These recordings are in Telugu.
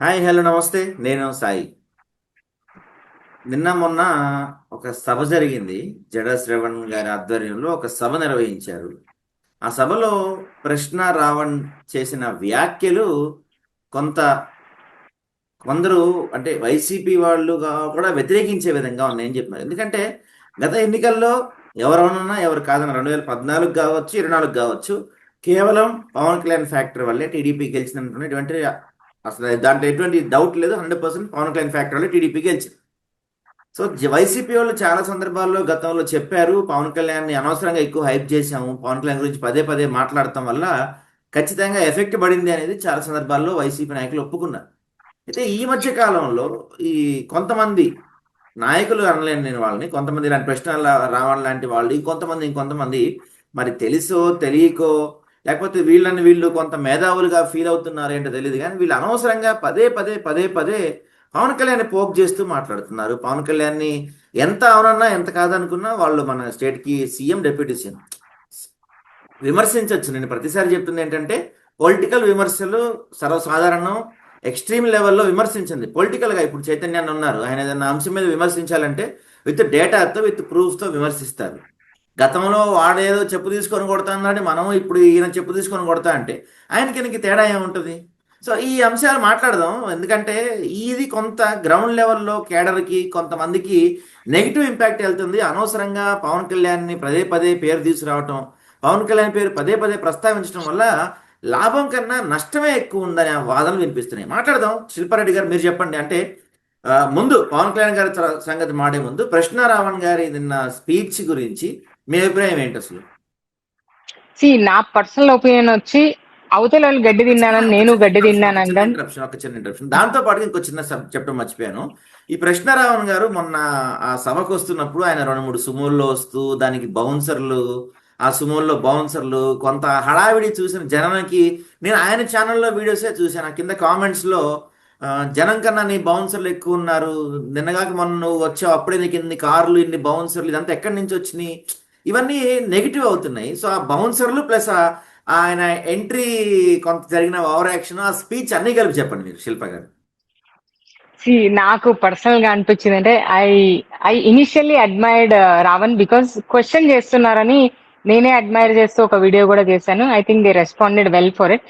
హాయ్ హలో నమస్తే. నేను సాయి. నిన్న మొన్న ఒక సభ జరిగింది. జడ శ్రవణ్ గారి ఆధ్వర్యంలో ఒక సభ నిర్వహించారు. ఆ సభలో ప్రశ్న రావణ్ చేసిన వ్యాఖ్యలు కొంత కొందరు అంటే వైసీపీ వాళ్ళుగా కూడా వ్యతిరేకించే విధంగా ఉన్నాయని చెప్పినారు. ఎందుకంటే గత ఎన్నికల్లో ఎవరన్నా ఎవరు కాదన్న 2014 కావచ్చు, 24 కావచ్చు, కేవలం పవన్ కళ్యాణ్ ఫ్యాక్టర్ వల్లే టీడీపీ గెలిచినటువంటి అసలు దాంట్లో ఎటువంటి డౌట్ లేదు. 100% పవన్ కళ్యాణ్ ఫ్యాక్టర్ వల్లే టీడీపీ గెలిచింది. సో వైసీపీ వాళ్ళు చాలా సందర్భాల్లో గతంలో చెప్పారు, పవన్ కళ్యాణ్ని అనవసరంగా ఎక్కువ హైప్ చేశాము, పవన్ కళ్యాణ్ గురించి పదే పదే మాట్లాడటం వల్ల ఖచ్చితంగా ఎఫెక్ట్ పడింది అనేది చాలా సందర్భాల్లో వైసీపీ నాయకులు ఒప్పుకున్నారు. అయితే ఈ మధ్య కాలంలో ఈ కొంతమంది నాయకులు అనలేను నేను వాళ్ళని, కొంతమంది ఇలాంటి ప్రశ్నలు రావడం లాంటి వాళ్ళు, ఇంకొంతమంది మరి తెలుసో తెలియకో లేకపోతే వీళ్ళు కొంత మేధావులుగా ఫీల్ అవుతున్నారు ఏంటో తెలియదు, కానీ వీళ్ళు అనవసరంగా పదే పదే పదే పదే పవన్ కళ్యాణ్ పోక్ చేస్తూ మాట్లాడుతున్నారు. పవన్ కళ్యాణ్ని ఎంత అవునన్నా ఎంత కాదనుకున్నా వాళ్ళు మన స్టేట్కి సీఎం, డిప్యూటీ సీఎం విమర్శించవచ్చు. నేను ప్రతిసారి చెప్తుంది ఏంటంటే పొలిటికల్ విమర్శలు సర్వసాధారణం. ఎక్స్ట్రీమ్ లెవెల్లో విమర్శించింది పొలిటికల్గా. ఇప్పుడు చైతన్యాన్ని ఉన్నారు, ఆయన ఏదైనా అంశం మీద విమర్శించాలంటే విత్ డేటాతో విత్ ప్రూఫ్తో విమర్శిస్తారు. గతంలో వాడేదో చెప్పు తీసుకొని కొడతా అన్నాడు, మనం ఇప్పుడు ఈయన చెప్పు తీసుకొని కొడతా అంటే ఆయనకి తేడా ఏముంటుంది? సో ఈ అంశాలు మాట్లాడదాం. ఎందుకంటే ఇది కొంత గ్రౌండ్ లెవెల్లో కేడర్కి కొంతమందికి నెగిటివ్ ఇంపాక్ట్ వెళ్తుంది. అనవసరంగా పవన్ కళ్యాణ్ని పదే పదే పేరు తీసుకురావటం, పవన్ కళ్యాణ్ పేరు పదే పదే ప్రస్తావించడం వల్ల లాభం కన్నా నష్టమే ఎక్కువ ఉందనే వాదనలు వినిపిస్తున్నాయి. మాట్లాడదాం. శిల్పారెడ్డి గారు మీరు చెప్పండి. అంటే ముందు పవన్ కళ్యాణ్ గారి సంగతి మాడే ముందు ప్రశ్న రావణ్ గారి నిన్న స్పీచ్ గురించి మీ అభిప్రాయం ఏంటి అసలు? నా పర్సనల్ ఒపీనియన్ వచ్చి అవతల వాళ్ళు గడ్డి తిన్నానని నేను గడ్డి తిన్నాను అనడం. ఒక చిన్న ఇంటరప్షన్. దాంతో పాటు ఇంకో చిన్న చెప్పడం మర్చిపోయాను. ఈ ప్రశ్నారావణ్ గారు మొన్న ఆ సభకు వస్తున్నప్పుడు ఆయన 2-3 సుమోల్లో వస్తూ దానికి బౌన్సర్లు, ఆ సుమోల్లో బౌన్సర్లు కొంత హడావిడి చూసిన జనానికి, నేను ఆయన ఛానల్లో వీడియోసే చూశాను. ఆ కింద కామెంట్స్లో జనం కన్నా నీ బౌన్సర్లు ఎక్కువ ఉన్నారు, నిన్నగాక మొన్న నువ్వు వచ్చావు అప్పుడే నీకు ఇన్ని కార్లు ఇన్ని బౌన్సర్లు ఇదంతా ఎక్కడి నుంచి వచ్చినాయి, ఇవన్నీ నెగిటివ్ అవుతున్నాయి. సో ఆ బౌన్సర్లు ప్లస్ ఆయన ఎంట్రీ, కొంత జరిగిన ఓవర్ యాక్షన్, ఆ స్పీచ్ అన్ని కలిపి చెప్పండి మీరు, శిల్ప గారు. నాకు పర్సనల్ గా అనిపించింది అంటే I I initially admired Ravan because question చేస్తున్నారని నేనే అడ్మైర్ చేస్తూ ఒక వీడియో కూడా చేశాను. I think they responded well for it.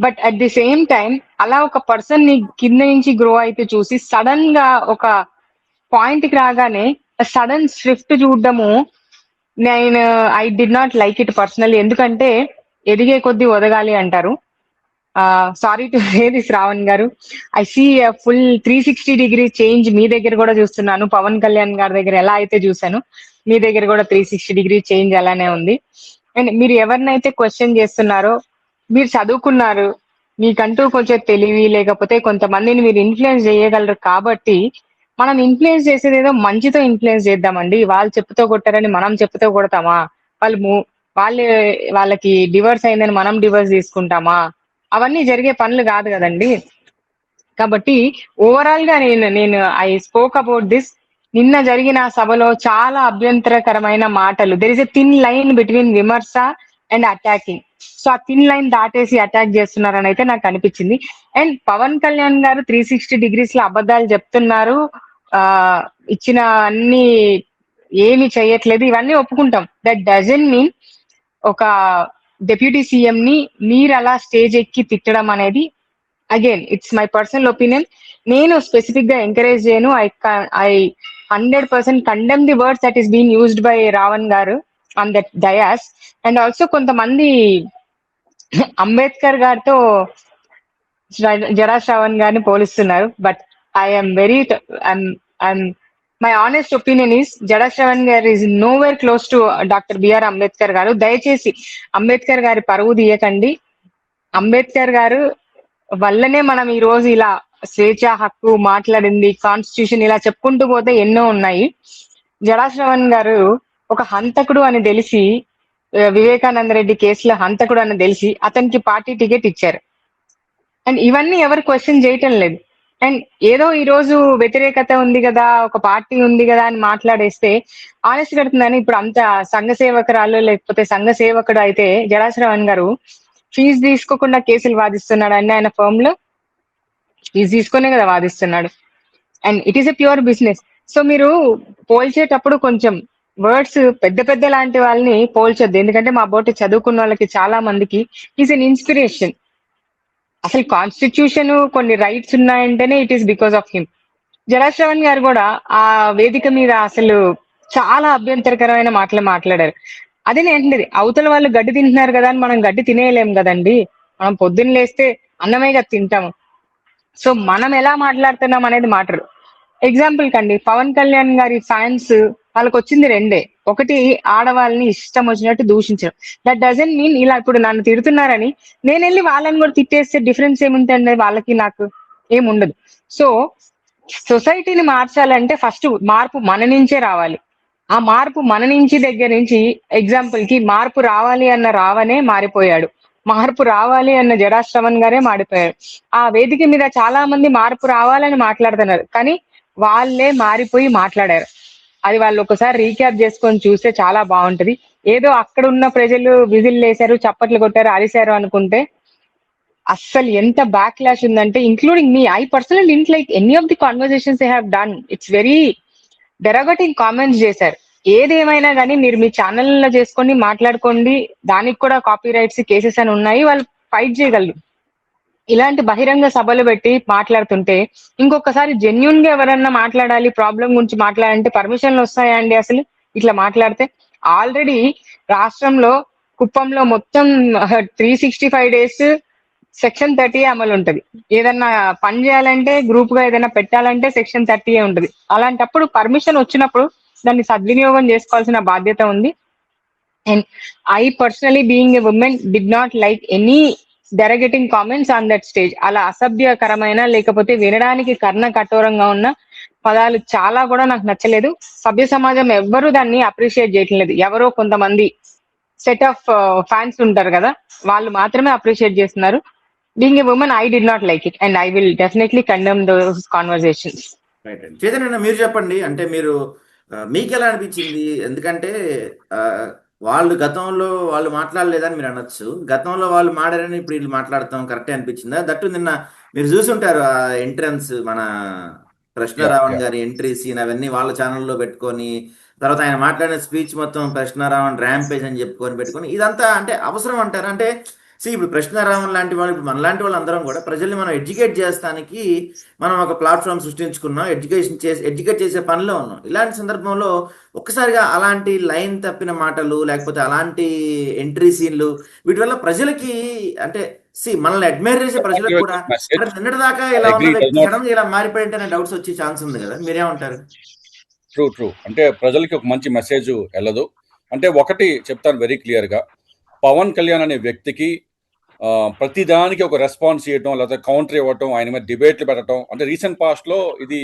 But at the same time అలా ఒక పర్సన్ ని కింద నుంచి గ్రో అయితే చూసి సడన్ గా ఒక పాయింట్ కి రాగానే సడన్ షిఫ్ట్ చూడడము, నేను I did not like it personally. ఎందుకంటే ఎదిగే కొద్దీ ఒదగాలి అంటారు. Sorry to say this Ravan garu, I see full 360 degree change మీ దగ్గర కూడా చూస్తున్నాను. పవన్ కళ్యాణ్ గారి దగ్గర ఎలా అయితే చూసాను, మీ దగ్గర కూడా 360 డిగ్రీ చేంజ్ అలానే ఉంది. అండ్ మీరు ఎవరినైతే క్వశ్చన్ చేస్తున్నారో మీరు చదువుకున్నారు, మీకంటూ కొంచెం తెలివి లేకపోతే కొంతమందిని మీరు ఇన్ఫ్లుయెన్స్ చేయగలరు కాబట్టి మనం ఇన్ఫ్లుయెన్స్ చేసేది ఏదో మంచితో ఇన్ఫ్లుయెన్స్ చేద్దామండి. వాళ్ళు చెప్పుతో కొట్టారని మనం చెప్పుతో కొడతామా? వాళ్ళు వాళ్ళు వాళ్ళకి డివర్స్ అయిందని మనం డివర్స్ తీసుకుంటామా? అవన్నీ జరిగే పనులు కాదు కదండి. కాబట్టి ఓవరాల్ గా నేను ఐ స్పోక్ అబౌట్ దిస్. నిన్న జరిగిన సభలో చాలా అభ్యంతరకరమైన మాటలు. There is a thin line between విమర్శ అండ్ అటాకింగ్. సో ఆ థిన్ లైన్ దాటేసి అటాక్ చేస్తున్నారని అయితే నాకు అనిపించింది. అండ్ పవన్ కళ్యాణ్ గారు 360 డిగ్రీస్ లో అబద్ధాలు చెప్తున్నారు, ఆ ఇచ్చిన అన్ని ఏమి చెయ్యట్లేదు, ఇవన్నీ ఒప్పుకుంటాం. దట్ డజంట్ మీన్ ఒక డిప్యూటీ సీఎం ని మీరు అలా స్టేజ్ ఎక్కి తిట్టడం అనేది, again it's my personal opinion. నేను స్పెసిఫిక్ గా ఎంకరేజ్ చేయను. I 100% condemn the words that is been used by Ravan garu on that dais. And also కొంతమంది అంబేద్కర్ గారితో జడా శ్రావణ్ గారిని పోలిస్తున్నారు. But I'm very I'm my honest opinion is Jada Shravan garu is nowhere close to doctor B R Ambedkar గారు. దయచేసి అంబేద్కర్ గారి పరువు తీయకండి. అంబేద్కర్ గారు వల్లనే మనం ఈ రోజు ఇలా స్వేచ్ఛ హక్కు మాట్లాడింది, కాన్స్టిట్యూషన్, ఇలా చెప్పుకుంటూ పోతే ఎన్నో ఉన్నాయి. జడా శ్రవణ్ గారు ఒక హంతకుడు అని తెలిసి, వివేకానంద రెడ్డి కేసులో హంతకుడు అని తెలిసి అతనికి పార్టీ టికెట్ ఇచ్చారు. అండ్ ఇవన్నీ ఎవరు క్వశ్చన్ చేయటం లేదు. అండ్ ఏదో ఈ రోజు వ్యతిరేకత ఉంది కదా, ఒక పార్టీ ఉంది కదా అని మాట్లాడేస్తే ఆనెస్ట్ కడుతుందని, ఇప్పుడు అంత సంఘ సేవకురాలు లేకపోతే సంఘ సేవకుడు అయితే జడాశ్రవణ్ గారు ఫీజు తీసుకోకుండా కేసులు వాదిస్తున్నాడు అండి ఆయన ఫర్మ్ లో. ఫీజు తీసుకునే కదా వాదిస్తున్నాడు. And it is a pure business. So మీరు పోల్చేటప్పుడు కొంచెం వర్డ్స్ పెద్ద పెద్ద లాంటి వాళ్ళని పోల్చొద్దు. ఎందుకంటే మా బోటి చదువుకున్న వాళ్ళకి చాలా మందికి ఈజ్ అన్ ఇన్స్పిరేషన్. అసలు కాన్స్టిట్యూషన్ కొన్ని రైట్స్ ఉన్నాయంటేనే it is because of him. Jarashravan గారు కూడా ఆ వేదిక మీద అసలు చాలా అభ్యంతరకరమైన మాటలు మాట్లాడారు. అదే నేను అంటున్నది, అవతల వాళ్ళు గడ్డి తింటున్నారు కదా అని మనం గడ్డి తినేయలేం కదండి. మనం పొద్దున్న లేస్తే అన్నమే కదా తింటాము. సో మనం ఎలా మాట్లాడుతున్నాం అనేది మాటరు. ఎగ్జాంపుల్ కండి, పవన్ కళ్యాణ్ గారి ఫ్యాన్స్ వాళ్ళకి వచ్చింది రెండే. ఒకటి, ఆడవాళ్ళని ఇష్టం వచ్చినట్టు దూషించడం. దట్ డజంట్ మీన్ ఇలా ఇప్పుడు నన్ను తిడుతున్నారని నేను వెళ్ళి వాళ్ళని కూడా తిట్టేస్తే డిఫరెన్స్ ఏముంటుంది వాళ్ళకి నాకు? ఏముండదు. సో సొసైటీని మార్చాలంటే ఫస్ట్ మార్పు మన నుంచే రావాలి. ఆ మార్పు మన నుంచి దగ్గర నుంచి, ఎగ్జాంపుల్ కి మార్పు రావాలి అన్న రావనే మారిపోయాడు, మార్పు రావాలి అన్న జడాశ్రవణ్ గారే మారిపోయాడు. ఆ వేదిక మీద చాలా మంది మార్పు రావాలని మాట్లాడుతున్నారు, కానీ వాళ్ళే మారిపోయి మాట్లాడారు. అది వాళ్ళు ఒకసారి రీక్యాప్ చేసుకొని చూస్తే చాలా బాగుంటది. ఏదో అక్కడ ఉన్న ప్రజలు విజిల్ వేశారు, చప్పట్లు కొట్టారు, అరిశారు అనుకుంటే అస్సలు ఎంత బ్యాక్ క్లాష్ ఉందంటే, including me, I personal didn't like any of the conversations they have done. It's very derogating comments చేశారు. ఏదేమైనా కానీ మీరు మీ ఛానల్లో చేసుకొని మాట్లాడుకోండి, దానికి కూడా కాపీ రైట్స్ కేసెస్ అని ఉన్నాయి, వాళ్ళు ఫైట్ చేయగలరు. ఇలాంటి బహిరంగ సభలు పెట్టి మాట్లాడుతుంటే ఇంకొకసారి జెన్యున్ గా ఎవరన్నా మాట్లాడాలి, ప్రాబ్లం గురించి మాట్లాడాలంటే పర్మిషన్లు వస్తాయా అండి అసలు ఇట్లా మాట్లాడితే? ఆల్రెడీ రాష్ట్రంలో కుప్పంలో మొత్తం 365 days సెక్షన్ 30 అమలు ఉంటది. ఏదన్నా పని చేయాలంటే, గ్రూప్ గా ఏదైనా పెట్టాలంటే సెక్షన్ 30 ఉంటది. అలాంటప్పుడు పర్మిషన్ వచ్చినప్పుడు దాన్ని సద్వినియోగం చేసుకోవాల్సిన బాధ్యత ఉంది. And I personally being a women did not like any derogating comments on that stage. అలా అసభ్యకరమైన, లేకపోతే వినడానికి కర్ణ కఠోరంగా ఉన్న పదాలు చాలా కూడా నాకు నచ్చలేదు. సభ్య సమాజం ఎవ్వరూ దాన్ని అప్రిషియేట్ చేయట్లేదు. ఎవరో కొంతమంది సెట్ ఆఫ్ ఫ్యాన్స్ ఉంటారు కదా, వాళ్ళు మాత్రమే అప్రిషియేట్ చేస్తున్నారు. Being a women I did not like it and I will definitely condemn those conversations. Right అండి. చైతన్య మీరు చెప్పండి, అంటే మీరు మీకు ఎలా అనిపించింది? ఎందుకంటే ఆ, వాళ్ళు గతంలో వాళ్ళు మాట్లాడలేదని మీరు అనొచ్చు, గతంలో వాళ్ళు మాడారని ఇప్పుడు వీళ్ళు మాట్లాడతాం కరెక్టే అనిపించిందా? దట్టు నిన్న మీరు చూసుంటారు ఆ ఎంట్రన్స్, మన యా కృష్ణారావణ్ యా గారి ఎంట్రీ సీన్ అవన్నీ వాళ్ళ ఛానల్లో పెట్టుకొని, తర్వాత ఆయన మాట్లాడిన స్పీచ్ మొత్తం కృష్ణారావణ్ ర్యాంపేజ్ అని చెప్పుకొని పెట్టుకొని, ఇదంతా అంటే అవసరం అంటారా? అంటే ఇప్పుడు కృష్ణారావణ్ లాంటి వాళ్ళు, ఇప్పుడు మన లాంటి వాళ్ళందరం కూడా ప్రజల్ని మనం ఎడ్యుకేట్ చేస్తానికి మనం ఒక ప్లాట్ఫామ్ సృష్టించుకున్నాం, ఎడ్యుకేట్ చేసే పనిలో ఉన్నాం. ఇలాంటి సందర్భంలో ఒక్కసారిగా అలాంటి లైన్ తప్పిన మాటలు, లేకపోతే అలాంటి ఎంట్రీ సీన్లు, వీటి వల్ల ప్రజలకి అంటే మనల్ని అడ్మైర్ చేసే ప్రజలకు కూడా మెసేజ్ అంటే నిన్నటి దాకా ఐ ఇలా ఉన్న అగ్రీ డస్ వ్యక్తి నాట్ సడన్ గా ఇలా మారిపోయింటనే డౌట్స్ వచ్చే ఛాన్స్ ఉంది కదా, మీరేమంటారు? ట్రూ అంటే ప్రజలకి ఒక మంచి మెసేజ్ వెళ్ళదు. అంటే ఒకటి చెప్తాను వెరీ క్లియర్ గా, పవన్ కళ్యాణ్ అనే వ్యక్తికి ప్రతిదానికి ఒక రెస్పాన్స్ చేయటం, లేకపోతే కౌంటర్ ఇవ్వటం, ఆయన మీద డిబేట్లు పెట్టడం, అంటే రీసెంట్ పాస్ట్ లో ఇది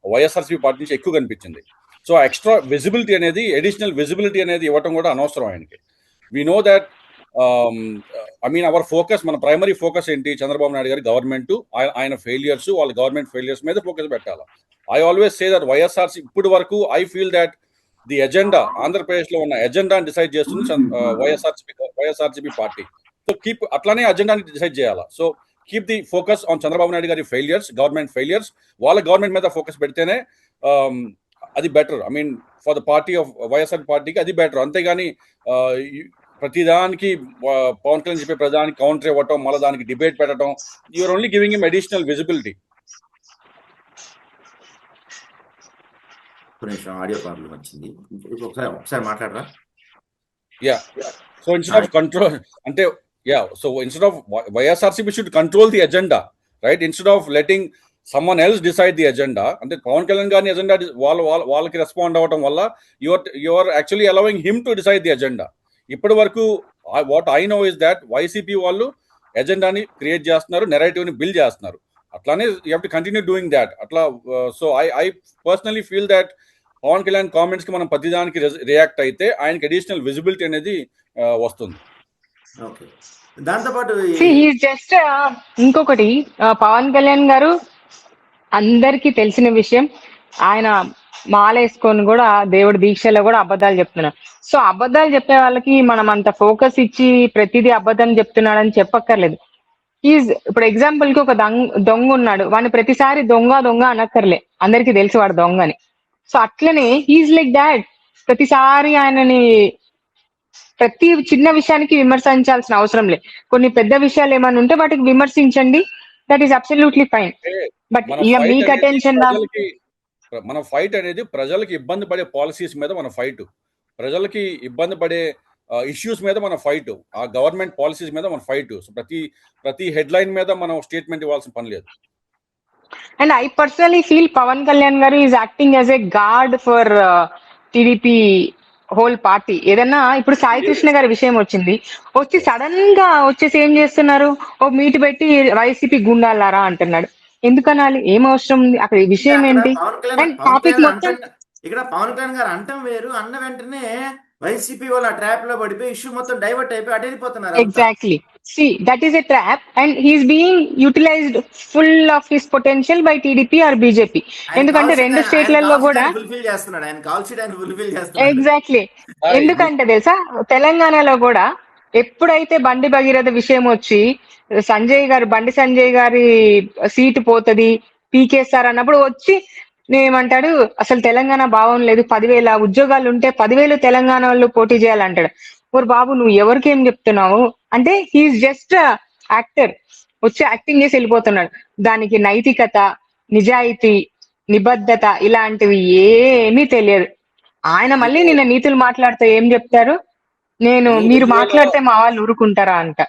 వైఎస్ఆర్సీపీ పార్టీ నుంచి ఎక్కువ కనిపించింది. సో ఎక్స్ట్రా విజిబిలిటీ అనేది, అడిషనల్ విజిబిలిటీ అనేది ఇవ్వటం కూడా అనవసరం ఆయనకి. We know that I mean our focus, మన ప్రైమరీ ఫోకస్ ఏంటి? చంద్రబాబు నాయుడు గారి గవర్నమెంట్, ఆయన ఫెయిలియర్స్, వాళ్ళ గవర్నమెంట్ ఫెయిలియర్స్ మీద ఫోకస్ పెట్టాలి. I always say that YSRC ఇప్పుడు వరకు I feel that the agenda, Andhra Pradesh లో ఉన్న ఎజెండాని డిసైడ్ చేస్తుంది వైఎస్ఆర్సీపీ పార్టీ. సో కీప్ అట్లానే అజెండాని డిసైడ్ చేయాలా. So keep the focus on Chandrababu Naidu గారి ఫెయిలియర్స్, గవర్నమెంట్ ఫెయిలియర్స్, వాళ్ళ గవర్నమెంట్ మీద ఫోకస్ పెడితేనే అది better. I mean for the party of YSR పార్టీకి అది బెటర్. అంతేగాని ప్రతిదానికి పవన్ కళ్యాణ్ చెప్పే ప్రధానికి కౌంటర్ ఇవ్వటం, మళ్ళీ దానికి డిబేట్ పెట్టడం, you're only giving him additional visibility. Audio problem వచ్చింది, ఒకసారి మాట్లాడరా? Ya so instead of control అంటే so instead of YSRCP should control the agenda, right? Instead of letting someone else decide the agenda, అంటే పవన్ కళ్యాణ్ గారిని ఎజెండా వాళ్ళకి రెస్పాండ్ అవ్వడం వల్ల you are actually allowing him to decide the agenda. ఇప్పటి వరకు what I know is that YCP వాళ్ళు ఎజెండాని క్రియేట్ చేస్తున్నారు, నెరేటివ్ ని బిల్డ్ చేస్తున్నారు. అట్లానే you have to continue doing that. అట్లా so I personally feel that Pawan Kalyan comments కి మనం ప్రతిదానికి రియాక్ట్ అయితే ఆయనకి అడిషనల్ విజిబిలిటీ అనేది వస్తుంది. దాంతోపాటు జస్ట్ ఇంకొకటి, పవన్ కళ్యాణ్ గారు అందరికీ తెలిసిన విషయం, ఆయన మాలేసుకొని కూడా దేవుడి దీక్షలో కూడా అబద్ధాలు చెప్తున్నారు. సో అబద్ధాలు చెప్పే వాళ్ళకి మనం అంత ఫోకస్ ఇచ్చి ప్రతిదీ అబద్ధం చెప్తున్నాడని చెప్పక్కర్లేదు. ఇప్పుడు ఎగ్జాంపుల్ కి ఒక దొంగ ఉన్నాడు, వాడిని ప్రతిసారి దొంగ దొంగ అనక్కర్లే, అందరికి తెలుసు వాడు దొంగ అని. సో అట్లనే హీఈస్ లైక్ దాట్. ప్రతిసారి ఆయనని ప్రతి చిన్న విషయానికి విమర్శించాల్సిన అవసరం లే. కొన్ని పెద్ద విషయాలు ఏమైనా ఉంటే వాటికి విమర్శించండి, దట్ ఈస్ అబ్సల్యూట్లీ ఫైన్. అంటే బట్ మన ఇక ఫైట్ మీకు అనేది అటెన్షన్ ప్రజలకి మన ఫైట్ అనేది ప్రజలకి ఇబ్బంది పడే పాలసీస్ మీద మన ఫైట్, ప్రజలకి ఇబ్బంది పడే ఇష్యూస్ మీద మన ఫైట్, ఆ గవర్నమెంట్ పాలసీస్ మీద మన ఫైట్. సో ప్రతి హెడ్లైన్ మీద మనం స్టేట్మెంట్ ఇవ్వాల్సిన పని లేదు. And I personally feel Pawan Kalyan గారు is acting as a god for TDP whole party. ఏదన్నా ఇప్పుడు సాయి కృష్ణ గారి విషయం వచ్చి సడన్ గా వచ్చేసి ఏం చేస్తున్నారు, ఓ మీట్ పెట్టి వైసీపీ గుండాలారా అంటున్నాడు. ఎందుకనాలి, ఏం అవసరం ఉంది అక్కడ, ఈ విషయం అక్కడ ఏంటి? అండ్ టాపిక్ మొత్తం ఇక్కడ పవన్ కళ్యాణ్ గారు అంటం వేరు, అన్న వెంటనే వైసీపీ వాళ్ళ ట్రాప్ లో పడిపోయి ఇష్యూ మొత్తం డైవర్ట్ అయిపోయి అటు వెళ్ళిపోతున్నారు అంతా. Exactly, see that is a trap and he's being utilized full of his potential by TDP or BJP. ఎందుకంటే రెండు స్టేట్లలో కూడా ఫుల్ఫిల్ చేస్తున్నాడు, ఆయన కాల్ షీట్ ఆయన ఫుల్ఫిల్ చేస్తున్నాడు. ఎగ్జాక్ట్లీ. ఎందుకంటే తెలుసా, తెలంగాణలో కూడా ఎప్పుడైతే బండి భగీరథ విషయం వచ్చి బండి సంజయ్ గారి సీటు పోతది, పీకేస్తారు అన్నప్పుడు వచ్చి నేనేమంటాడు, అసలు తెలంగాణ భావం లేదు, 10,000 ఉద్యోగాలు ఉంటే 10,000 తెలంగాణలో పోటీ చేయాలంటాడు. ఓరు బాబు, నువ్వు ఎవరికి ఏం చెప్తున్నావు అంటే, హీఈస్ జస్ట్ యాక్టర్, వచ్చి యాక్టింగ్ చేసి వెళ్ళిపోతున్నాడు. దానికి నైతికత, నిజాయితీ, నిబద్ధత ఇలాంటివి ఏమీ తెలియదు. ఆయన మళ్ళీ నిన్న నీతులు మాట్లాడితే ఏం చెప్తారు, మీరు మాట్లాడితే మా వాళ్ళు ఊరుకుంటారా అంట.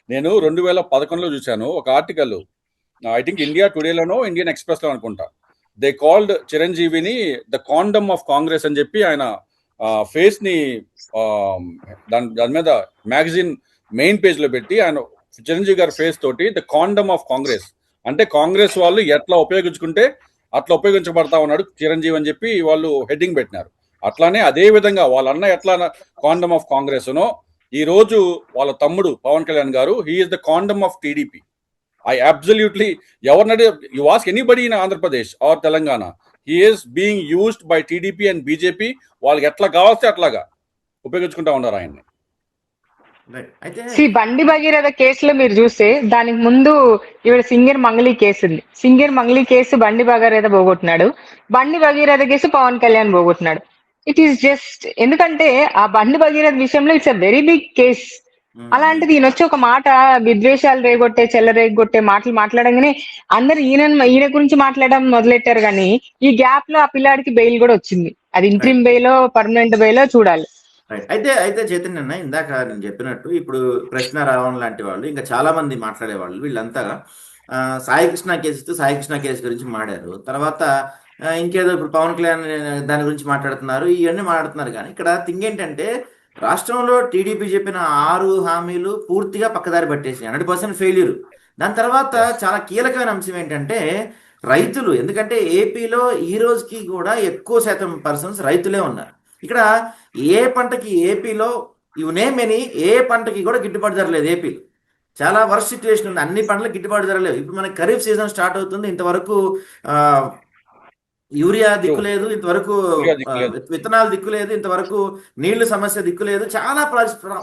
నేను 2011లో చూశాను ఒక ఆర్టికల్, ఐ థింక్ ఇండియా టుడేలోనో ఇండియన్ ఎక్స్ప్రెస్ లో అనుకుంటా. దే కాల్డ్ చిరంజీవిని ద కాండమ్ ఆఫ్ కాంగ్రెస్ అని చెప్పి ఆయన ఫేస్ ని దాని మీద మ్యాగజైన్ మెయిన్ పేజ్ లో పెట్టి, ఆయన చిరంజీవి గారి ఫేస్ తోటి ద కాండమ్ ఆఫ్ కాంగ్రెస్ అంటే కాంగ్రెస్ వాళ్ళు ఎట్లా ఉపయోగించుకుంటే అట్లా ఉపయోగించబడతా ఉన్నాడు చిరంజీవి అని చెప్పి వాళ్ళు హెడ్డింగ్ పెట్టినారు. అట్లానే అదే విధంగా వాళ్ళ అన్న ఎట్లా కాండమ్ ఆఫ్ కాంగ్రెస్ నో, ఈ రోజు వాళ్ళ తమ్ముడు పవన్ కళ్యాణ్ గారు he is the condom of TDP. I absolutely, you ask anybody in Andhra Pradesh or Telangana, he is being used by TDP and BJP. వాళ్ళకి ఎట్లా కావాల్సి అట్లాగా ఉపయోగించుకుంటా ఉన్నారు ఆయన్ని. బండి భగీరథ కేసులో మీరు చూస్తే దానికి ముందు ఇవాళ సింగర్ మంగళి కేసు ఉంది. సింగర్ మంగళి కేసు బండి భగీరథ పోగొట్టినాడు, బండి భగీరథ కేసు పవన్ కళ్యాణ్ పోగొట్టినాడు. ఇట్ ఈస్ జస్ట్ ఎందుకంటే ఆ బండి భగీరథ విషయంలో it's a very big case. అలాంటిది ఈయన వచ్చి ఒక మాట విద్వేషాలు రేగొట్టే చెల్లరేగొట్టే మాటలు మాట్లాడంగానే అందరు ఈయన గురించి మాట్లాడడం మొదలెట్టారు. కానీ ఈ గ్యాప్ లో ఆ పిల్లాడికి బెయిల్ కూడా వచ్చింది. అది ఇంట్రిమ్ బెయిలో పర్మనెంట్ బెయిలో చూడాలి. అయితే చైతన్య అన్న, ఇందాక నేను చెప్పినట్టు ఇప్పుడు ప్రశ్న రావణ్ లాంటి వాళ్ళు, ఇంకా చాలా మంది మాట్లాడేవాళ్ళు, వీళ్ళంతా సాయి కృష్ణ కేసు గురించి మాట్లాడారు. తర్వాత ఇంకేదో ఇప్పుడు పవన్ కళ్యాణ్ దాని గురించి మాట్లాడుతున్నారు, ఇవన్నీ మాట్లాడుతున్నారు. కానీ ఇక్కడ థింగ్ ఏంటంటే, రాష్ట్రంలో టీడీపీ చెప్పిన 6 హామీలు పూర్తిగా పక్కదారి పట్టేసి 100% ఫెయిల్యూర్. దాని తర్వాత చాలా కీలకమైన అంశం ఏంటంటే రైతులు. ఎందుకంటే ఏపీలో ఈ రోజుకి కూడా ఎక్కువ శాతం పర్సన్స్ రైతులే ఉన్నారు. ఇక్కడ ఏ పంటకి ఏపీలో ఇవనేమని ఏ పంటకి కూడా గిట్టుబాటు ధర లేదు. ఏపీలో చాలా వర్స్ట్ సిచ్యువేషన్ ఉంది, అన్ని పంటలకు గిట్టుబాటు ధర లేవు. ఇప్పుడు మనకి ఖరీఫ్ సీజన్ స్టార్ట్ అవుతుంది, ఇంతవరకు యూరియా దిక్కులేదు, ఇంతవరకు విత్తనాలు దిక్కులేదు, ఇంతవరకు నీళ్లు సమస్య దిక్కులేదు. చాలా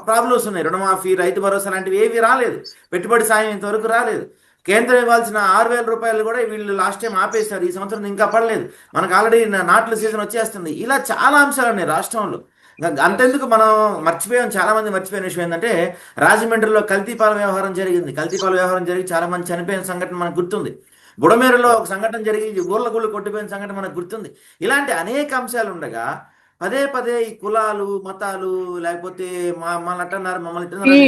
ప్రాబ్లమ్స్ ఉన్నాయి. రుణమాఫీ, రైతు భరోసా లాంటివి ఏవి రాలేదు. పెట్టుబడి సాయం ఇంతవరకు రాలేదు. కేంద్రం ఇవ్వాల్సిన 6,000 రూపాయలు కూడా వీళ్ళు లాస్ట్ టైం ఆపేశారు. ఈ సంవత్సరం ఇంకా పడలేదు. మనకు ఆల్రెడీ నాట్ల సీజన్ వచ్చేస్తుంది. ఇలా చాలా అంశాలు ఉన్నాయి రాష్ట్రంలో. అంతెందుకు మనం మర్చిపోయాం, చాలా మంది మర్చిపోయిన విషయం ఏంటంటే, రాజమండ్రిలో కల్తీపాల వ్యవహారం జరిగింది. కల్తీపాల వ్యవహారం జరిగి చాలా మంది చనిపోయిన సంఘటన మనకు గుర్తుంది. బుడమేరులో ఒక సంఘటన జరిగి ఊర్ల గుళ్ళు కొట్టిపోయిన సంఘటన మనకు గుర్తుంది. ఇలాంటి అనేక అంశాలు ఉండగా పదే పదే ఈ కులాలు, మతాలు, లేకపోతే మమ్మల్ని అట్టన్నారు, మమ్మల్ని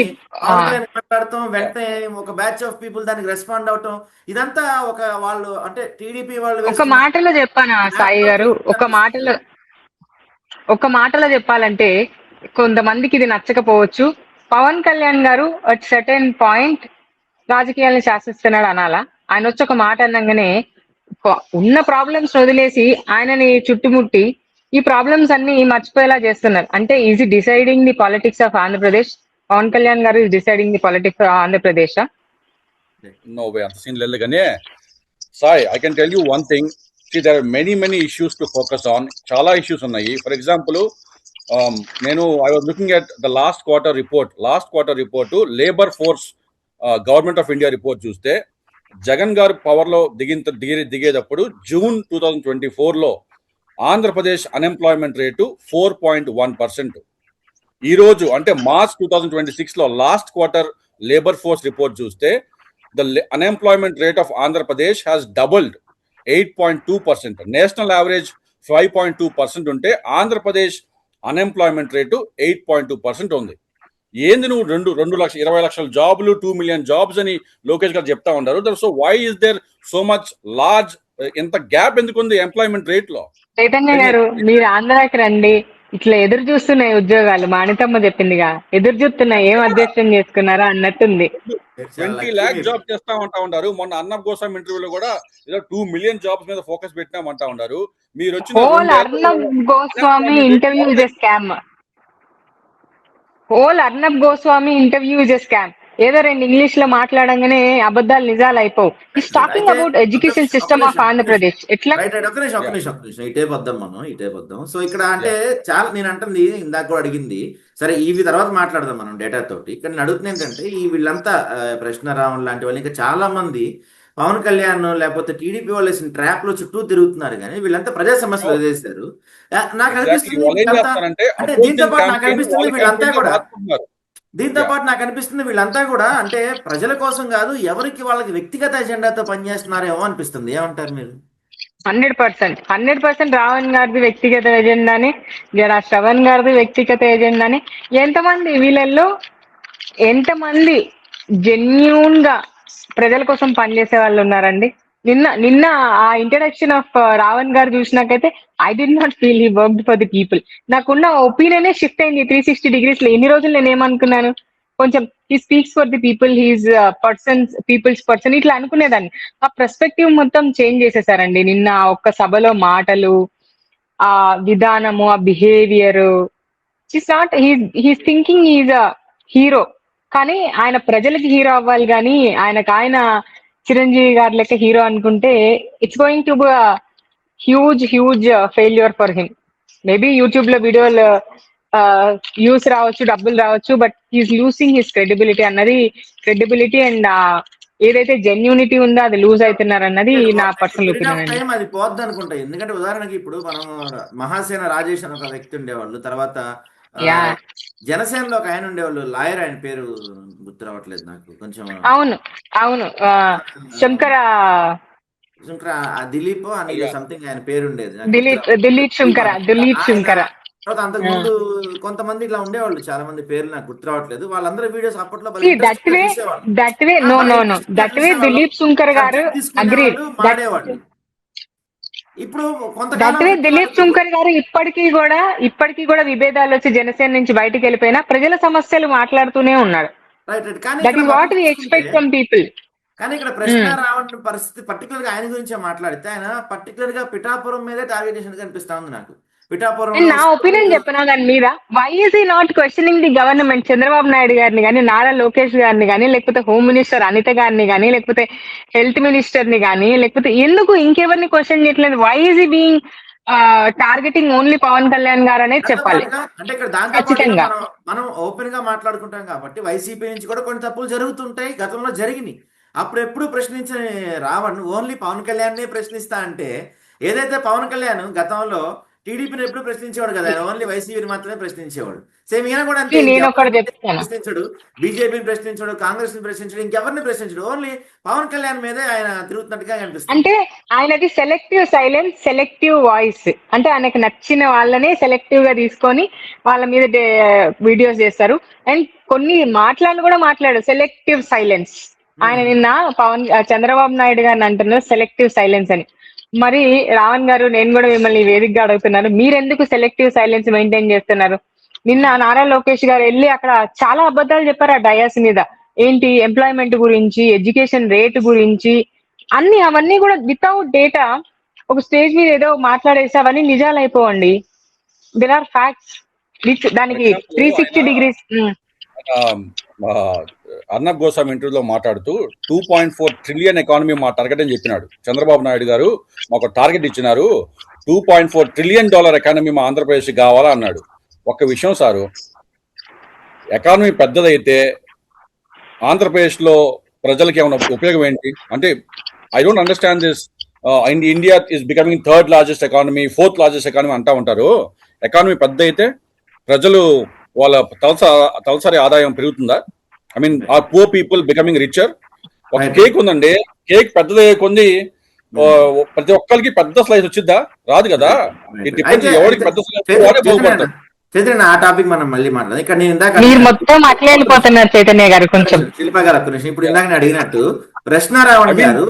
మాట్లాడటం, వెంటనే ఒక బ్యాచ్ ఆఫ్ పీపుల్ దానికి రెస్పాండ్ అవటం, ఇదంతా ఒక వాళ్ళు అంటే టీడీపీ వాళ్ళు. ఒక మాటలో చెప్పానా సాయి గారు, ఒక మాటలో చెప్పాలంటే కొంతమందికి ఇది నచ్చకపోవచ్చు. పవన్ కళ్యాణ్ గారు అట్ సర్టెన్ పాయింట్ రాజకీయాలను శాసిస్తున్నాడు అనాలా. ఆయన వచ్చి ఒక మాట అన్నగానే ఉన్న ప్రాబ్లమ్స్ వదిలేసి ఆయనని చుట్టుముట్టి ఈ ప్రాబ్లమ్స్ అన్ని మర్చిపోయేలా చేస్తున్నారు. అంటే is deciding the politics of Andhra Pradesh? Pavan Kalyan గారు is deciding the politics of Andhra Pradesh? No way, అంత సీన్ లేదు. కానీ Sai, I can tell you one thing. See, there are many issues to focus on. చాలా ఇష్యూస్ ఉన్నాయి. For example, I was looking at the last quarter report. Labor force government of India report చూస్తే జగన్ గారు పవర్ లో దిగేటప్పుడు జూన్ 2024లో ఆంధ్రప్రదేశ్ అన్ఎంప్లాయ్మెంట్ రేటు 4.1%. ఈ రోజు అంటే మార్చ్ 2026లో last quarter labour force report చూస్తే the unemployment rate of Andhra Pradesh has doubled 8.2%. National average 5.2% ఉంటే ఆంధ్రప్రదేశ్ అన్ఎంప్లాయ్మెంట్ రేటు 8.2% ఉంది. ఏంది నువ్వు 20 లక్షల జాబులు 2 మిలియన్ జాబ్స్ అని లోకేష్ గారు చెప్తా ఉన్నారు. So why is there so much large ఎంత గ్యాప్ ఎందుకు ఉంది ఎంప్లాయ్మెంట్ రేట్ లో? చైతన్య గారు మీరు ఆంధ్రాకి రండి, ఇట్లా ఎదురు చూస్తున్నాయి ఉద్యోగాలు. మాణితమ్మ చెప్పిందిగా, ఎదురు చూస్తున్నాయి, ఏం అధ్యక్షం చేసుకున్నారా అన్నట్టుంది. 20 lakh జాబ్ చేస్తామంటా ఉన్నారు. మొన్న అర్నబ్ గోస్వామి ఇంటర్వ్యూలో కూడా ఏదో 2 మిలియన్ జాబ్స్ మీద ఫోకస్ పెట్టినామంటా ఉన్నారు. మీరు వచ్చిన whole Arnab Goswami interview is a scam. Whole Arnab Goswami interview is a scam. ఏదో 2 ఇంగ్లీష్ లో మాట్లాడంగానే అబద్ధాలు నిజాలు అయిపోవు. Is talking about education system of Andhra Pradesh. ఎట్లా ఒక నిమిషం ఇటే పోద్దాం. సో ఇక్కడ అంటే చాలా నేను అంటుంది ఇందాక కూడా అడిగింది, సరే ఇవి తర్వాత మాట్లాడదాం మనం డేటా తోటి. ఇక్కడ నేను అడుగుతున్నా ఏంటంటే ఈ వీళ్ళంతా ప్రశ్నరావణ్ లాంటి వాళ్ళు ఇంకా చాలా మంది పవన్ కళ్యాణ్ లేకపోతే టీడీపీ వాళ్ళు వేసిన ట్రాప్ లో చుట్టూ తిరుగుతున్నారు, కానీ వీళ్ళంతా ప్రజా సమస్యలు వదిలేశారు. నాకు అనిపిస్తుంది అంటే దీంతో పాటు నాకు అనిపిస్తుంది వీళ్ళంతా కూడా అంటే ప్రజల కోసం కాదు, ఎవరికి వాళ్ళకి వ్యక్తిగత ఎజెండాతో పనిచేస్తున్నారేమో అనిపిస్తుంది. ఏమంటారు మీరు? 100% రావణ్ గారిది వ్యక్తిగత ఎజెండాని, జరా శ్రవణ్ గారిది వ్యక్తిగత ఎజెండాని. వీళ్ళల్లో ఎంతమంది జెన్యూన్ గా ప్రజల కోసం పనిచేసే వాళ్ళు ఉన్నారండి? నిన్న ఆ ఇంట్రడక్షన్ ఆఫ్ రావణ్ గారు చూసినాకైతే I did not feel he worked for the people. నాకున్న ఒపీనియనే షిఫ్ట్ అయింది 360 degrees లో. ఎన్ని రోజులు నేను ఏమనుకున్నాను, కొంచెం he speaks for the people, he's people's person ఇట్లా అనుకునేదాన్ని. ఆ పర్స్పెక్టివ్ మొత్తం చేంజ్ చేసేసారండి నిన్న ఒక్క సభలో. మాటలు, ఆ విధానము, ఆ behaviour, he's thinking is a hero. కానీ ఆయన ప్రజలకి హీరో అవ్వాలి, కానీ ఆయన చిరంజీవి గారి లెక్క హీరో అనుకుంటే it's going to be huge failure for him. Maybe YouTube లో వీడియోలు వ్యూస్ రావచ్చు, డబ్బులు రావచ్చు, but he's losing his credibility and ఏదైతే జెన్యూనిటీ ఉందో అది లూజ్ అవుతున్నారు అన్నది నా పర్సనల్ ఒపీనియన్ అండి. అది పోద్ది అనుకుంటా. ఎందుకంటే ఉదాహరణకి ఇప్పుడు మనం మహాసేన రాజేష్ అని ఒక వ్యక్తి ఉండేవాళ్ళు, తర్వాత జనసేనలో ఒక ఆయన ఉండేవాళ్ళు, లాయర్, ఆయన పేరు గుర్తు రావట్లేదు నాకు కొంచెం. అవును శంకర దిలీప్ అని సంథింగ్ ఆయన పేరు ఉండేది, దిలీప్ శంకర. తర్వాత అంతకుముందు కొంతమంది ఇట్లా ఉండేవాళ్ళు, చాలా మంది పేర్లు నాకు గుర్తు రావట్లేదు. వాళ్ళందరూ వీడియోస్ అప్పట్లో దిలీప్ శంకర్ గారు మాడేవాళ్ళు. ఇప్పుడు దిలీప్ శంకర్ గారు ఇప్పటికీ కూడా విభేదాలు వచ్చి జనసేన నుంచి బయటకు వెళ్ళిపోయినా ప్రజల సమస్యలు మాట్లాడుతూనే ఉన్నాడు. కానీ ఇక్కడ ప్రశ్న రావడం పరిస్థితి పర్టికులర్ గా ఆయన గురించే మాట్లాడితే, ఆయన పర్టికులర్ గా పిఠాపురం మీదే టార్గెట్ చేసినట్టు కనిపిస్తా ఉంది నాకు. నా ఒపీనియన్ చెప్పినా దాని మీద, వై ఈజ్ ఈ not questioning the government? Chandrababu Naidu గారిని కానీ, నారా లోకేష్ గారిని కానీ, లేకపోతే హోమ్ మినిస్టర్ అనిత గారిని కానీ, లేకపోతే హెల్త్ మినిస్టర్ ని కానీ, లేకపోతే ఎందుకు ఇంకెవరిని క్వశ్చన్ చేయట్లేదు? Why is he being targeting only Pawan Kalyan garu అనేది చెప్పాలి. అంటే ఇక్కడ దాంతో మనం ఓపెన్ గా మాట్లాడుకుంటాం కాబట్టి వైసీపీ నుంచి కూడా కొన్ని తప్పులు జరుగుతుంటాయి, గతంలో జరిగినాయి. అప్పుడు ఎప్పుడు ప్రశ్నించిన రావణ్ ఓన్లీ పవన్ కళ్యాణ్ ప్రశ్నిస్తా అంటే, ఏదైతే పవన్ కళ్యాణ్ గతంలో టీడీపీని ఎప్పుడు ప్రశ్నించేవాడు కదా, ఆయన ఓన్లీ వైసీపీని మాత్రమే ప్రశ్నించేవాడు. సేమ్ ఈయన కూడా అంతే, ప్రశ్నించడు, బీజేపీని ప్రశ్నించడు, కాంగ్రెస్ ని ప్రశ్నించడు, ఇంకెవరిని ప్రశ్నించడు, ఓన్లీ పవన్ కళ్యాణ్ మీదే ఆయన తిరుగుతున్నట్టుగా కనిపిస్తుంది. అంటే ఆయనది సెలెక్టివ్ సైలెన్స్, సెలెక్టివ్ వాయిస్. అంటే ఆయనకు నచ్చిన వాళ్ళనే సెలెక్టివ్ గా తీసుకొని వాళ్ళ మీద వీడియోస్ చేస్తారు. అండ్ కొన్ని మాట్లాడు సెలెక్టివ్ సైలెన్స్. ఆయన నిన్న చంద్రబాబు నాయుడు గారిని అంటున్నారు సెలెక్టివ్ సైలెన్స్ అని. మరి రావణ్ గారు, నేను కూడా మిమ్మల్ని వేదికగా అడుగుతున్నాను, మీరెందుకు సెలెక్టివ్ సైలెన్స్ మెయింటైన్ చేస్తున్నారు? నిన్న నారా లోకేష్ గారు వెళ్ళి అక్కడ చాలా అబద్ధాలు చెప్పారు ఆ డయాస్ మీద. ఏంటి, ఎంప్లాయ్మెంట్ గురించి, ఎడ్యుకేషన్ రేట్ గురించి, అవన్నీ కూడా వితౌట్ డేటా ఒక స్టేజ్ మీద ఏదో మాట్లాడేసి అవన్నీ నిజాలు అయిపోవండి. There are facts. దానికి 360 degrees. అర్నబ్ గోస్వామి ఇంటర్వ్యూలో మాట్లాడుతూ 2.4 trillion ఎకానమీ మా టార్గెట్ అని చెప్పినాడు. చంద్రబాబు నాయుడు గారు మాకు టార్గెట్ ఇచ్చినారు, $2.4 trillion ఎకానమీ మా ఆంధ్రప్రదేశ్ కావాలా అన్నాడు. ఒక్క విషయం సారు, ఎకానమీ పెద్దదైతే ఆంధ్రప్రదేశ్లో ప్రజలకి ఏమైనా ఉపయోగం ఏంటి అంటే I don't understand this. India is becoming third largest economy, fourth largest economy అంటా ఉంటారు. ఎకానమీ పెద్ద అయితే ప్రజలు వాళ్ళ తలసరి ఆదాయం పెరుగుతుందా? I mean are poor people becoming richer? ఒక కేక్ ఉందండి, కేక్ పెద్దది కొంది ప్రతి ఒక్కరికి పెద్ద స్లైస్ వచ్చిద్దా? రాదు కదా. ఇది ఎవరికి పెద్ద స్లైస్ బాగుపడతారు. చైతన్య, ఆ టాపిక్ మనం మళ్ళీ మాట్లాడదాం. ఇక్కడ నేను ఇందాక మీరు మొత్తం అట్లే వెళ్ళిపోతున్నారు చైతన్య గారు. కొంచెం శిల్ప గారు ఒక్క నిమిషం. ఇప్పుడు ఇందాక నేను అడిగినట్టు ప్రశ్నారావణ్ గారు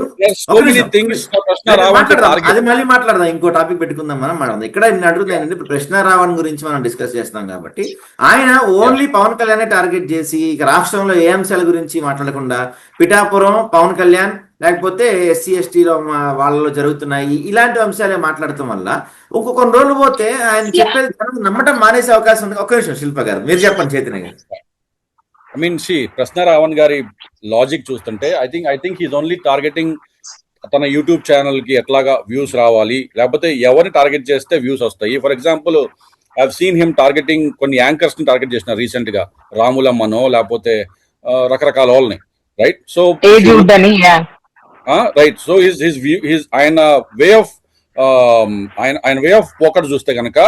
అది మళ్ళీ మాట్లాడదాం, ఇంకో టాపిక్ పెట్టుకుందాం మనం మాట్లాడదాం. ఇక్కడ నేను అడుగుతున్నాను, ఇప్పుడు ప్రశ్నారావణ్ గురించి మనం డిస్కస్ చేస్తాం కాబట్టి ఆయన ఓన్లీ పవన్ కళ్యాణ్ టార్గెట్ చేసి ఇక రాష్ట్రంలో ఏ అంశాల గురించి మాట్లాడకుండా పిఠాపురం పవన్ కళ్యాణ్ లేకపోతే ఎస్సీ ఎస్టీలో వాళ్ళలో జరుగుతున్నాయి ఇలాంటి అంశాలే మాట్లాడటం వల్ల కొన్ని రోజులు పోతే ఆయన చెప్పేది నమ్మటం మానేసే అవకాశం ఉంది. ఒక్క నిమిషం శిల్ప గారు మీరు చెప్పండి చైతన్య గారు. ఐ మీన్ ప్రశ్నారావణ్ గారి లాజిక్ చూస్తుంటే I think he's only targeting తన యూట్యూబ్ ఛానల్ కి ఎట్లాగా వ్యూస్ రావాలి, లేకపోతే ఎవరిని టార్గెట్ చేస్తే వ్యూస్ వస్తాయి. For example I have seen him targeting కొన్ని యాంకర్స్ ని టార్గెట్ చేసిన రీసెంట్ గా, రాములమ్మనో లేకపోతే రకరకాల వాళ్ళని, రైట్? సో రైట్, సో ఆయన వే ఆఫ్ పోకట్ చూస్తే కనుక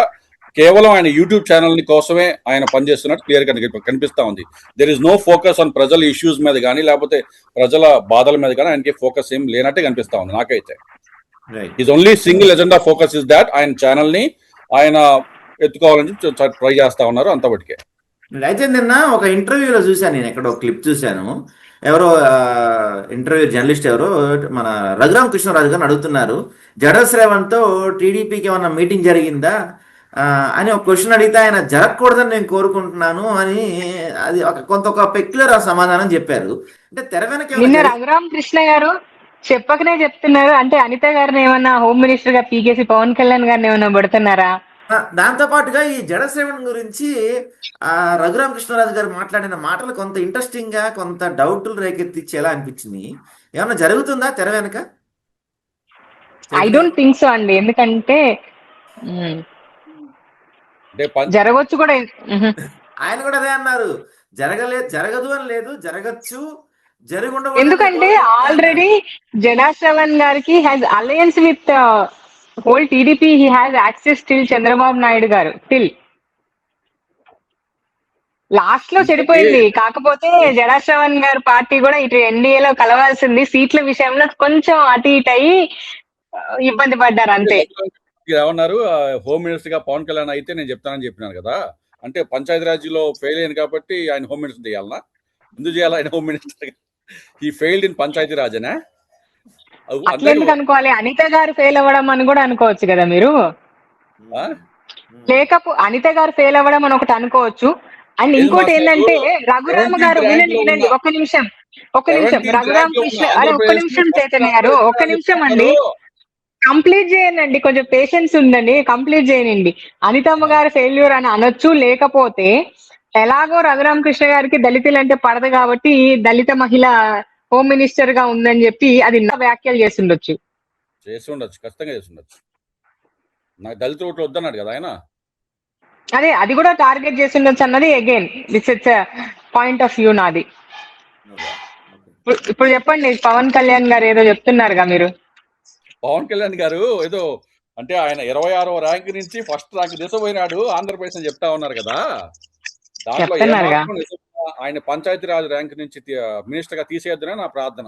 కేవలం ఆయన యూట్యూబ్ ఛానల్ ని కోసమే ఆయన పనిచేస్తున్నట్టు క్లియర్ గా కనిపిస్తా ఉంది. There is no focus on ప్రజల ఇష్యూస్ మీద కానీ లేకపోతే ప్రజల బాధల మీద కానీ ఆయనకి ఫోకస్ ఏం లేనట్టే కనిపిస్తా ఉంది నాకైతే. His only single agenda focus is that ఆయన ఛానల్ ని ఆయన ఎత్తుకోవాలని ట్రై చేస్తా ఉన్నారు అంతవరకే. అయితే నిన్న ఒక ఇంటర్వ్యూలో చూశాను, నేను ఎక్కడో క్లిప్ చూశాను. ఎవరో ఇంటర్వ్యూ జర్నలిస్ట్ ఎవరో మన రఘురామ కృష్ణరాజు గారిని అడుగుతున్నారు, జడస్ రేవంత్తో టీడీపీకి ఏమన్నా మీటింగ్ జరిగిందా అని ఒక క్వశ్చన్ అడిగితే ఆయన జరగకూడదని నేను కోరుకుంటున్నాను అని అది ఒక పెక్యులర్ సమాధానం చెప్పారు. అంటే తెర వెనక రఘురామ కృష్ణ గారు చెప్పకనే చెప్తున్నారు. అంటే అనిత గారిని ఏమన్నా హోమ్ మినిస్టర్ గా పీకేసి పవన్ కళ్యాణ్ గారిని ఏమన్నా పెడుతున్నారా? దాంతో పాటుగా ఈ జడశ్రవణ్ గురించి రఘురామ కృష్ణరాజు గారు మాట్లాడిన మాటలు కొంత ఇంట్రెస్టింగ్ గా కొంత డౌట్లు రేకెత్తిచ్చేలా అనిపించింది. ఏమన్నా జరుగుతుందా తెర వెనక? ఐ డోంట్ థింక్ సో అండి, ఎందుకంటే జరగవచ్చు కూడా. ఆయన కూడా అదే అన్నారు, జరగదు అని లేదు, జరగచ్చు, జరుగుండ. ఎందుకంటే ఆల్రెడీ జడాశ్రవణ్ గారికి has alliance with whole TDP, he has access till Chandrababu Naidu గారు till లాస్ట్ లో చెడిపోయింది. కాకపోతే జడాశ్రవణ్ గారు పార్టీ కూడా ఇటు ఎన్డీఏలో కలవాల్సింది, సీట్ల విషయంలో కొంచెం అటు ఇటు అయ్యి ఇబ్బంది పడ్డారు అంతే. ఏమన్నారు, హోమ్ మినిస్టర్ గా పవన్ కళ్యాణ్ అయితే నేను చెప్తానని చెప్పినాను కదా, అంటే పంచాయతీరాజ్ లో ఫెయిల్ అయింది కాబట్టి ఆయన హోమ్ మినిస్టర్ చేయాలనా? ఎందుకు చేయాలి ఆయన హోమ్ మినిస్టర్? ఈ ఫెయిల్డ్ ఇన్ పంచాయతీరాజ్ అనే అట్లెందుకు అనుకోవాలి? అనిత గారు ఫెయిల్ అవ్వడం అని కూడా అనుకోవచ్చు కదా మీరు. అనిత గారు ఫెయిల్ అవ్వడం అని ఒకటి అనుకోవచ్చు. అండ్ ఇంకోటి ఏంటంటే రఘురామ గారు, వినండి ఒక్క నిమిషం రఘురామ కృష్ణ, ఒక్క నిమిషం చైతన్య గారు, ఒక్క నిమిషం అండి, కంప్లీట్ చేయండి, కొంచెం పేషెన్స్ ఉందండి, కంప్లీట్ చేయనండి. అనితమ్మ గారు ఫెయిల్యూర్ అని అనొచ్చు, లేకపోతే ఎలాగో రఘురామ కృష్ణ గారికి దళితులు అంటే పడదు కాబట్టి దళిత మహిళ హోమ్ మినిస్టర్ గా ఉందని చెప్పి అది వ్యాఖ్యలు చేసి ఉండొచ్చు, ఖచ్చితంగా చేసి ఉండొచ్చు. నాకు దళిత ఓట్లు వద్దన్నాడు కదా ఆయన, అదే అది కూడా టార్గెట్ చేసి ఉండొచ్చు అన్నది again this it's point of view నాది. ఇప్పుడు చెప్పండి, పవన్ కళ్యాణ్ గారు ఏదో చెప్తున్నారుగా మీరు. పవన్ కళ్యాణ్ గారు ఏదో అంటే ఆయన 26వ ర్యాంక్ నుంచి ఫస్ట్ ర్యాంక్ దిశపోయినాడు ఆంధ్రప్రదేశ్ అని చెప్తా ఉన్నారు కదా. దాంట్లో ఆయన పంచాయతీరాజ్ ర్యాంక్ నుంచి మినిస్టర్ గా తీసేయొద్దని నా ప్రార్థన.